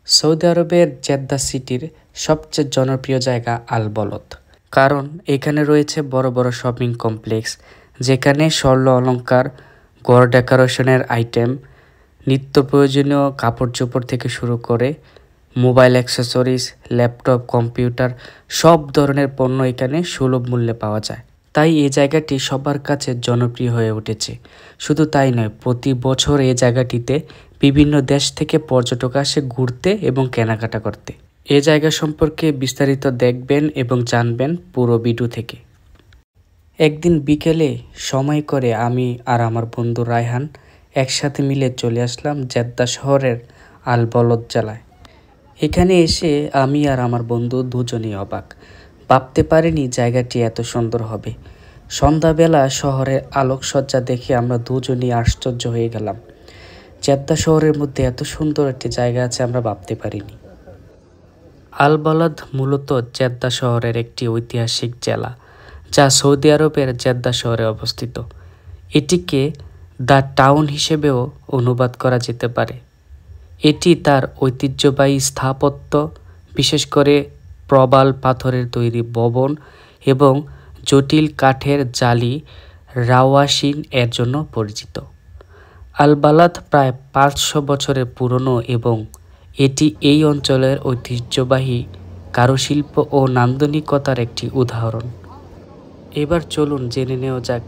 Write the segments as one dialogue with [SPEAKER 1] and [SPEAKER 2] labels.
[SPEAKER 1] Saudi আরবের Jeddah সিটির সবচেয়ে জনপ্রিয় জায়গা আল বলদ। কারণ এখানে রয়েছে বড় বড় শপিং কমপ্লেক্স, যেখানে স্বর্ণ অলংকার, ঘর ডেকোরেশনের আইটেম, নিত্য প্রয়োজনীয় কাপড় চোপড় থেকে শুরু করে মোবাইল অ্যাক্সেসরিজ, ল্যাপটপ, কম্পিউটার সব ধরনের পণ্য এখানে সুলভ মূল্যে পাওয়া যায়। তাই এই জায়গাটি সবার কাছে জনপ্রিয় হয়ে উঠেছে। শুধু তাই নয়, প্রতি বছর এই জায়গাটিতে বিভিন্ন দেশ থেকে পর্যটক আসে ঘুরতে এবং কেনাকাটা করতে। এই জায়গা সম্পর্কে বিস্তারিত দেখবেন এবং জানবেন পুরো ভিডিও থেকে। একদিন বিকেলে সময় করে আমি আর আমার বন্ধু রায়হান একসাথে মিলে চলে আসলাম জেদ্দা শহরের আল বলদ জেলায়। এখানে এসে আমি আর আমার বন্ধু দুজনেই অবাক। ভাবতে পারিনি জায়গাটি এত সুন্দর হবে। সন্ধ্যাবেলা শহরের আলোকসজ্জা দেখে আমরা দুজনেই আশ্চর্য হয়ে গেলাম। জেদ্দা শহরের মধ্যে এত সুন্দর একটি জায়গা আছে আমরা ভাবতে পারিনি। আল বলদ মূলত জেদ্দা শহরের একটি ঐতিহাসিক জেলা, যা সৌদি আরবের জেদ্দা শহরে অবস্থিত। এটিকে দ্য টাউন হিসেবেও অনুবাদ করা যেতে পারে। এটি তার ঐতিহ্যবাহী স্থাপত্য, বিশেষ করে প্রবাল পাথরের তৈরি ভবন এবং জটিল কাঠের জালি রাওয়াশিন এর জন্য পরিচিত। আল বলদ প্রায় 500 বছরের পুরনো এবং এটি এই অঞ্চলের ঐতিহ্যবাহী কারুশিল্প ও নান্দনিকতার একটি উদাহরণ। এবার চলুন জেনে নেওয়া যাক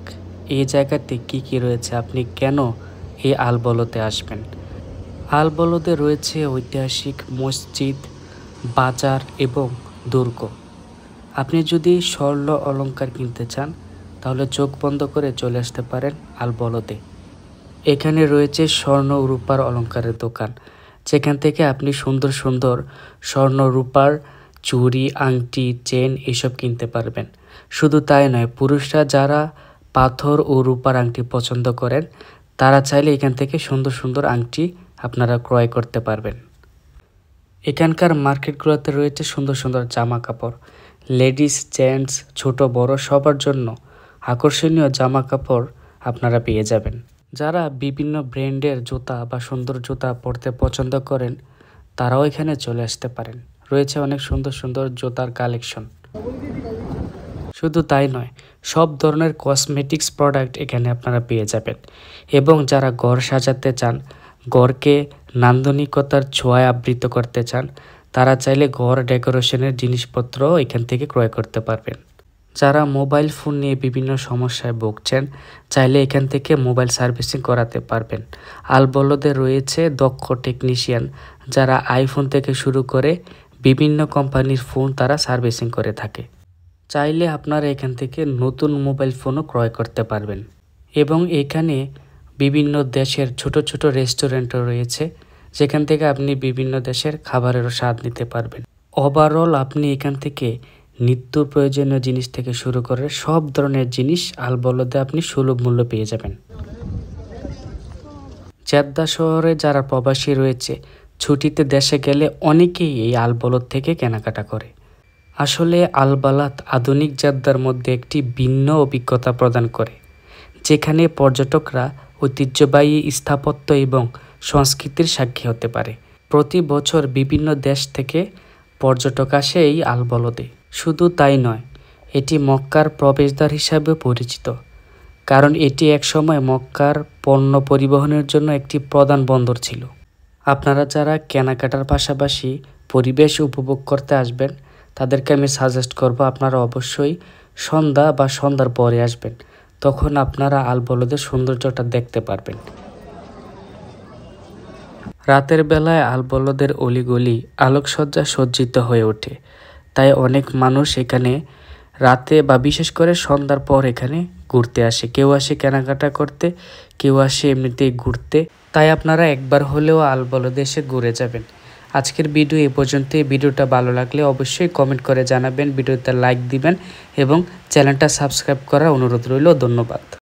[SPEAKER 1] এই জায়গাতে কি কি রয়েছে, আপনি কেন এই আল বলদে আসবেন। আল বলদে রয়েছে ঐতিহাসিক মসজিদ, বাজার এবং দুর্গ। আপনি যদি স্বর্ণ অলংকার কিনতে চান তাহলে চোখ বন্ধ করে চলে আসতে পারেন আল বলদে। এখানে রয়েছে স্বর্ণ রূপার অলংকারের দোকান, যেখান থেকে আপনি সুন্দর সুন্দর স্বর্ণ রূপার চুড়ি, আংটি, চেন এসব কিনতে পারবেন। শুধু তাই নয়, পুরুষরা যারা পাথর ও রূপার আংটি পছন্দ করেন তারা চাইলে এখান থেকে সুন্দর সুন্দর আংটি আপনারা ক্রয় করতে পারবেন। এখানকার মার্কেটগুলোতে রয়েছে সুন্দর সুন্দর জামা কাপড়, লেডিস, জেন্টস, ছোট বড় সবার জন্য আকর্ষণীয় জামা কাপড় আপনারা পেয়ে যাবেন। যারা বিভিন্ন ব্র্যান্ডের জুতা বা সুন্দর জুতা পরতে পছন্দ করেন তারাও এখানে চলে আসতে পারেন। রয়েছে অনেক সুন্দর সুন্দর জুতার কালেকশন। শুধু তাই নয়, সব ধরনের কসমেটিক্স প্রোডাক্ট এখানে আপনারা পেয়ে যাবেন। এবং যারা ঘর সাজাতে চান, ঘরকে নান্দনিকতার ছোঁয়ায় আবৃত করতে চান, তারা চাইলে ঘর ডেকোরেশনের জিনিসপত্র এখান থেকে ক্রয় করতে পারবেন। যারা মোবাইল ফোন নিয়ে বিভিন্ন সমস্যায় ভুগছেন, চাইলে এখান থেকে মোবাইল সার্ভিসিং করাতে পারবেন। আল বলদে রয়েছে দক্ষ টেকনিশিয়ান, যারা আইফোন থেকে শুরু করে বিভিন্ন কোম্পানির ফোন তারা সার্ভিসিং করে থাকে। চাইলে আপনারা এখান থেকে নতুন মোবাইল ফোনও ক্রয় করতে পারবেন। এবং এখানে বিভিন্ন দেশের ছোট ছোট রেস্টুরেন্টও রয়েছে, যেখান থেকে আপনি বিভিন্ন দেশের খাবারেরও স্বাদ নিতে পারবেন। ওভারঅল আপনি এখান থেকে নিত্য প্রয়োজনীয় জিনিস থেকে শুরু করে সব ধরনের জিনিস আল বলদে আপনি সুলভ মূল্য পেয়ে যাবেন। জেদ্দা শহরে যারা প্রবাসী রয়েছে, ছুটিতে দেশে গেলে অনেকেই এই আল বলদ থেকে কেনাকাটা করে। আসলে আল বলদ আধুনিক জেদ্দার মধ্যে একটি ভিন্ন অভিজ্ঞতা প্রদান করে, যেখানে পর্যটকরা ঐতিহ্যবাহী স্থাপত্য এবং সংস্কৃতির সাক্ষী হতে পারে। প্রতি বছর বিভিন্ন দেশ থেকে পর্যটক আসে এই আল বলদে। শুধু তাই নয়, এটি মক্কার প্রবেশদ্বার হিসাবে পরিচিত, কারণ এটি একসময় মক্কার পণ্য পরিবহনের জন্য একটি প্রধান বন্দর ছিল। আপনারা যারা কেনাকাটার পাশাপাশি পরিবেশ উপভোগ করতে আসবেন, তাদেরকে আমি সাজেস্ট করব আপনারা অবশ্যই সন্ধ্যা বা সন্ধ্যার পরে আসবেন। তখন আপনারা আল বলদের সৌন্দর্যটা দেখতে পারবেন। রাতের বেলায় আল বলদের অলিগলি আলোকসজ্জা সজ্জিত হয়ে ওঠে, তাই অনেক মানুষ এখানে রাতে বা বিশেষ করে সন্ধ্যার পর এখানে ঘুরতে আসে। কেউ আসে কেনাকাটা করতে, কেউ আসে এমনিতেই ঘুরতে। তাই আপনারা একবার হলেও আল বলদে এসে ঘুরে যাবেন। আজকের ভিডিও এ পর্যন্তই। ভিডিওটা ভালো লাগলে অবশ্যই কমেন্ট করে জানাবেন, ভিডিওতে লাইক দিবেন এবং চ্যানেলটা সাবস্ক্রাইব করার অনুরোধ রইল। ধন্যবাদ।